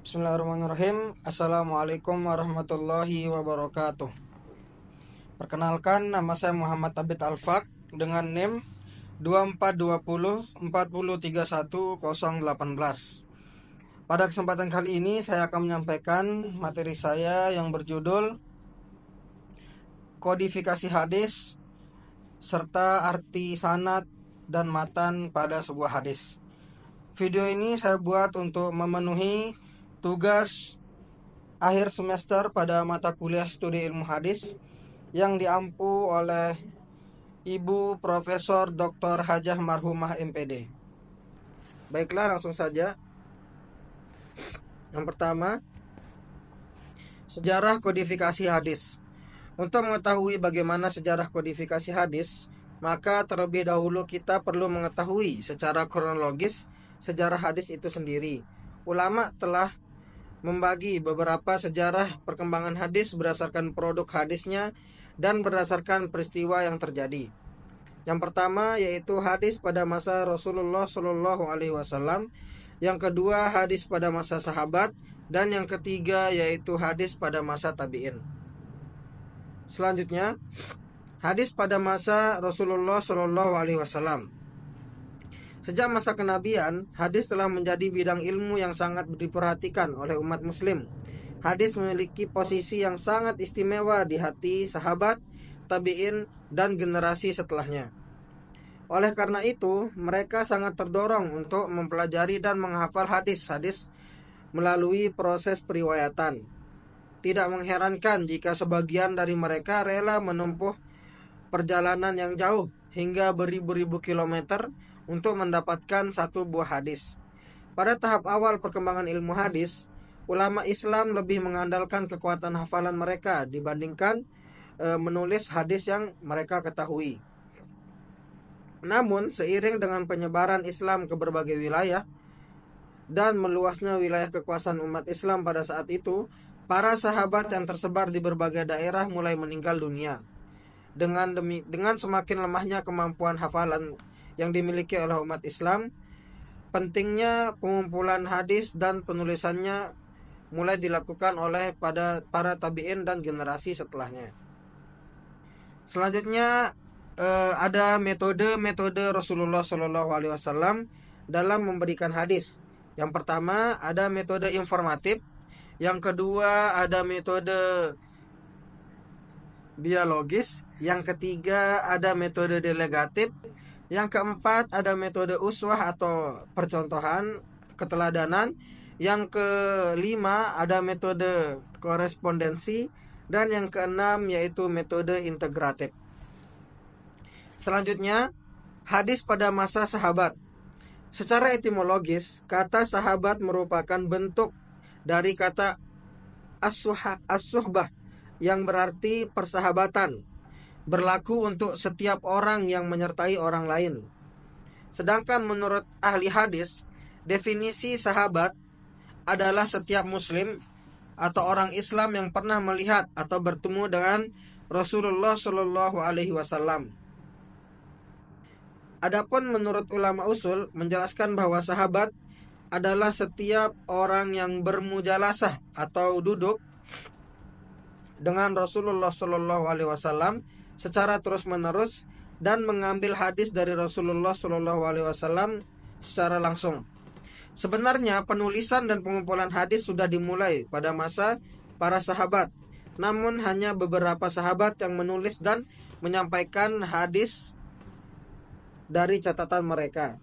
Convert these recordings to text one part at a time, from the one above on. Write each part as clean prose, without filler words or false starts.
Bismillahirrahmanirrahim. Assalamualaikum warahmatullahi wabarakatuh. Perkenalkan, nama saya Muhammad Abid Alfaq dengan NIM 2420403118. Pada kesempatan kali ini saya akan menyampaikan materi saya yang berjudul Kodifikasi Hadis serta arti sanad dan matan pada sebuah hadis. Video ini saya buat untuk memenuhi tugas akhir semester pada mata kuliah studi ilmu hadis yang diampu oleh Ibu Profesor Dr. Hajah Marhumah MPD. Baiklah, langsung saja. Yang pertama, sejarah kodifikasi hadis. Untuk mengetahui bagaimana sejarah kodifikasi hadis, maka terlebih dahulu kita perlu mengetahui secara kronologis sejarah hadis itu sendiri. Ulama telah membagi beberapa sejarah perkembangan hadis berdasarkan produk hadisnya dan berdasarkan peristiwa yang terjadi. Yang pertama yaitu hadis pada masa Rasulullah Shallallahu Alaihi Wasallam, yang kedua hadis pada masa sahabat, dan yang ketiga yaitu hadis pada masa tabi'in. Selanjutnya, hadis pada masa Rasulullah Shallallahu Alaihi Wasallam. Sejak masa kenabian, hadis telah menjadi bidang ilmu yang sangat diperhatikan oleh umat muslim. Hadis memiliki posisi yang sangat istimewa di hati sahabat, tabi'in, dan generasi setelahnya. Oleh karena itu, mereka sangat terdorong untuk mempelajari dan menghafal hadis-hadis melalui proses periwayatan. Tidak mengherankan jika sebagian dari mereka rela menempuh perjalanan yang jauh hingga beribu-ribu kilometer untuk mendapatkan satu buah hadis. Pada tahap awal perkembangan ilmu hadis, ulama Islam lebih mengandalkan kekuatan hafalan mereka dibandingkan menulis hadis yang mereka ketahui. Namun, seiring dengan penyebaran Islam ke berbagai wilayah dan meluasnya wilayah kekuasaan umat Islam pada saat itu, para sahabat yang tersebar di berbagai daerah mulai meninggal dunia. Dengan semakin lemahnya kemampuan hafalan yang dimiliki oleh umat Islam, pentingnya pengumpulan hadis dan penulisannya mulai dilakukan oleh para tabi'in dan generasi setelahnya. Selanjutnya ada metode Rasulullah Shallallahu Alaihi Wasallam dalam memberikan hadis. Yang pertama ada metode informatif, yang kedua ada metode dialogis, yang ketiga ada metode delegatif, yang keempat ada metode uswah atau percontohan, keteladanan, yang kelima ada metode korespondensi, dan yang keenam yaitu metode integratif. Selanjutnya, hadis pada masa sahabat. Secara etimologis, kata sahabat merupakan bentuk dari kata as-suhbah yang berarti persahabatan, berlaku untuk setiap orang yang menyertai orang lain. Sedangkan menurut ahli hadis, definisi sahabat adalah setiap muslim atau orang Islam yang pernah melihat atau bertemu dengan Rasulullah Shallallahu Alaihi Wasallam. Adapun menurut ulama usul menjelaskan bahwa sahabat adalah setiap orang yang bermujalasah atau duduk dengan Rasulullah Shallallahu Alaihi Wasallam secara terus-menerus dan mengambil hadis dari Rasulullah Shallallahu Alaihi Wasallam secara langsung. Sebenarnya penulisan dan pengumpulan hadis sudah dimulai pada masa para sahabat, namun hanya beberapa sahabat yang menulis dan menyampaikan hadis dari catatan mereka.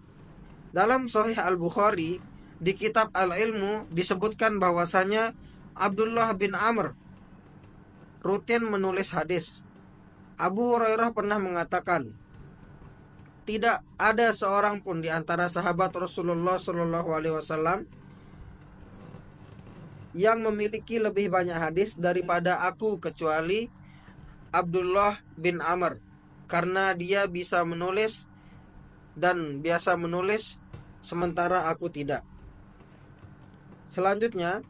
Dalam Sahih Al-Bukhari di kitab Al-Ilmu disebutkan bahwasanya Abdullah bin Amr rutin menulis hadis. Abu Hurairah pernah mengatakan, tidak ada seorang pun di antara sahabat Rasulullah Shallallahu Alaihi Wasallam yang memiliki lebih banyak hadis daripada aku kecuali Abdullah bin Amr, karena dia bisa menulis dan biasa menulis sementara aku tidak. Selanjutnya,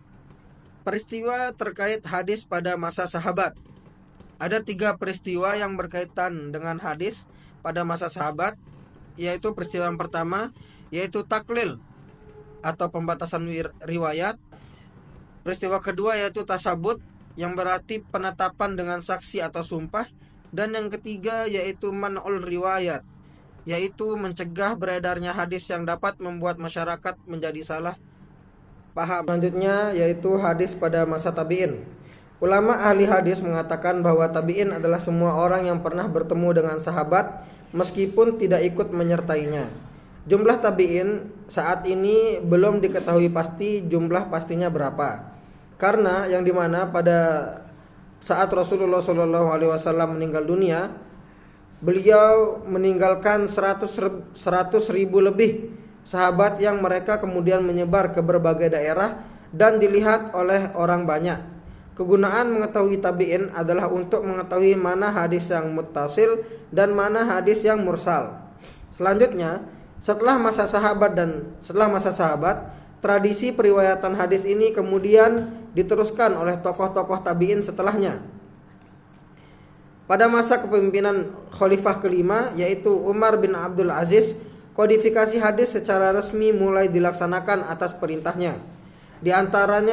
peristiwa terkait hadis pada masa sahabat. Ada 3 peristiwa yang berkaitan dengan hadis pada masa sahabat, yaitu peristiwa yang pertama yaitu taklil atau pembatasan riwayat, Peristiwa kedua yaitu tasabut, yang berarti penetapan dengan saksi atau sumpah. Dan yang ketiga yaitu man'ul riwayat, yaitu mencegah beredarnya hadis yang dapat membuat masyarakat menjadi salah paham. Selanjutnya yaitu hadis pada masa tabi'in. Ulama ahli hadis mengatakan bahwa tabi'in adalah semua orang yang pernah bertemu dengan sahabat meskipun tidak ikut menyertainya. Jumlah tabi'in saat ini belum diketahui pasti jumlah pastinya berapa. Karena yang dimana pada saat Rasulullah SAW meninggal dunia, beliau meninggalkan 100 ribu lebih sahabat yang mereka kemudian menyebar ke berbagai daerah dan dilihat oleh orang banyak. Kegunaan mengetahui tabi'in adalah untuk mengetahui mana hadis yang muttasil dan mana hadis yang mursal. Selanjutnya, setelah masa sahabat, tradisi periwayatan hadis ini kemudian diteruskan oleh tokoh-tokoh tabi'in setelahnya. Pada masa kepemimpinan khalifah kelima yaitu Umar bin Abdul Aziz, kodifikasi hadis secara resmi mulai dilaksanakan atas perintahnya. Di antara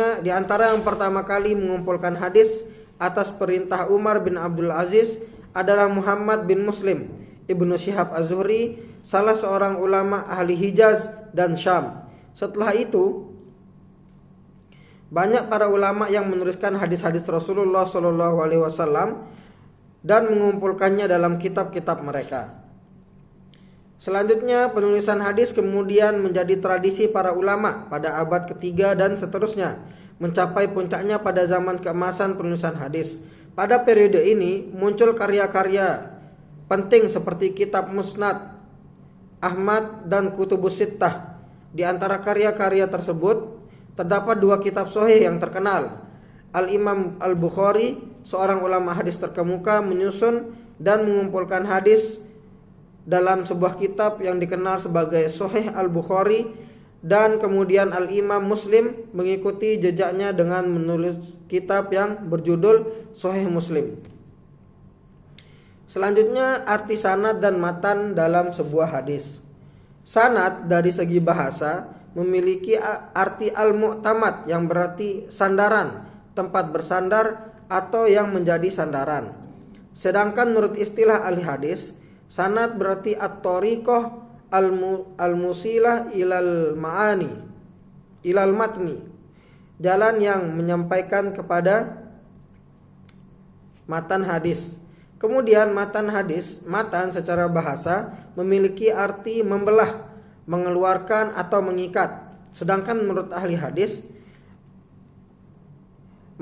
yang pertama kali mengumpulkan hadis atas perintah Umar bin Abdul Aziz adalah Muhammad bin Muslim Ibnu Syihab Az-Zuhri, salah seorang ulama ahli Hijaz dan Syam. Setelah itu, banyak para ulama yang menuliskan hadis-hadis Rasulullah SAW dan mengumpulkannya dalam kitab-kitab mereka. Selanjutnya, penulisan hadis kemudian menjadi tradisi para ulama pada abad ketiga dan seterusnya, mencapai puncaknya pada zaman keemasan penulisan hadis. Pada periode ini muncul karya-karya penting seperti kitab Musnad Ahmad dan Kutubus Sittah. Di antara karya-karya tersebut terdapat dua kitab sahih yang terkenal. Al-Imam Al-Bukhari, seorang ulama hadis terkemuka, menyusun dan mengumpulkan hadis dalam sebuah kitab yang dikenal sebagai Sahih Al-Bukhari, dan kemudian Al-Imam Muslim mengikuti jejaknya dengan menulis kitab yang berjudul Sahih Muslim. Selanjutnya, arti sanad dan matan dalam sebuah hadis. Sanad dari segi bahasa memiliki arti al-mu'tamad yang berarti sandaran, tempat bersandar atau yang menjadi sandaran. Sedangkan menurut istilah ahli hadis, sanad berarti at-thariqah al-musilah ilal matni, jalan yang menyampaikan kepada matan hadis. Kemudian matan secara bahasa memiliki arti membelah, mengeluarkan atau mengikat. Sedangkan menurut ahli hadis,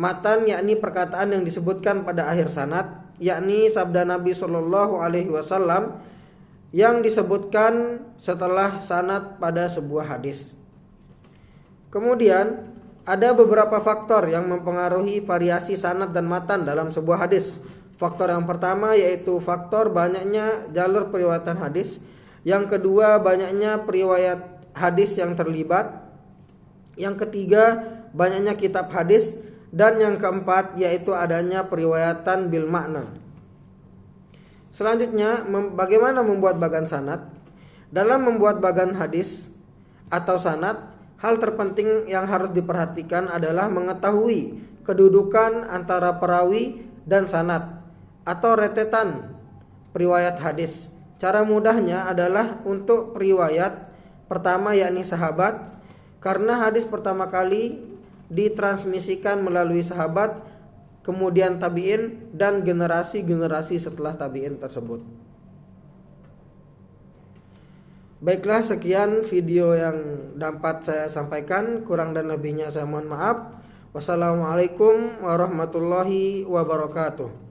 matan yakni perkataan yang disebutkan pada akhir sanad, yakni sabda Nabi SAW yang disebutkan setelah sanad pada sebuah hadis. Kemudian ada beberapa faktor yang mempengaruhi variasi sanad dan matan dalam sebuah hadis. Faktor yang pertama yaitu faktor banyaknya jalur periwayatan hadis. Yang kedua, banyaknya periwayat hadis yang terlibat. Yang ketiga, banyaknya kitab hadis. Dan yang keempat yaitu adanya periwayatan bil makna. Selanjutnya, bagaimana membuat bagan sanad? Dalam membuat bagan hadis atau sanad, hal terpenting yang harus diperhatikan adalah mengetahui kedudukan antara perawi dan sanad atau retetan periwayat hadis. Cara mudahnya adalah untuk periwayat pertama yakni sahabat, karena hadis pertama kali ditransmisikan melalui sahabat, kemudian tabi'in dan generasi-generasi setelah tabi'in tersebut. Baiklah, sekian video yang dapat saya sampaikan. Kurang dan lebihnya saya mohon maaf. Wassalamualaikum warahmatullahi wabarakatuh.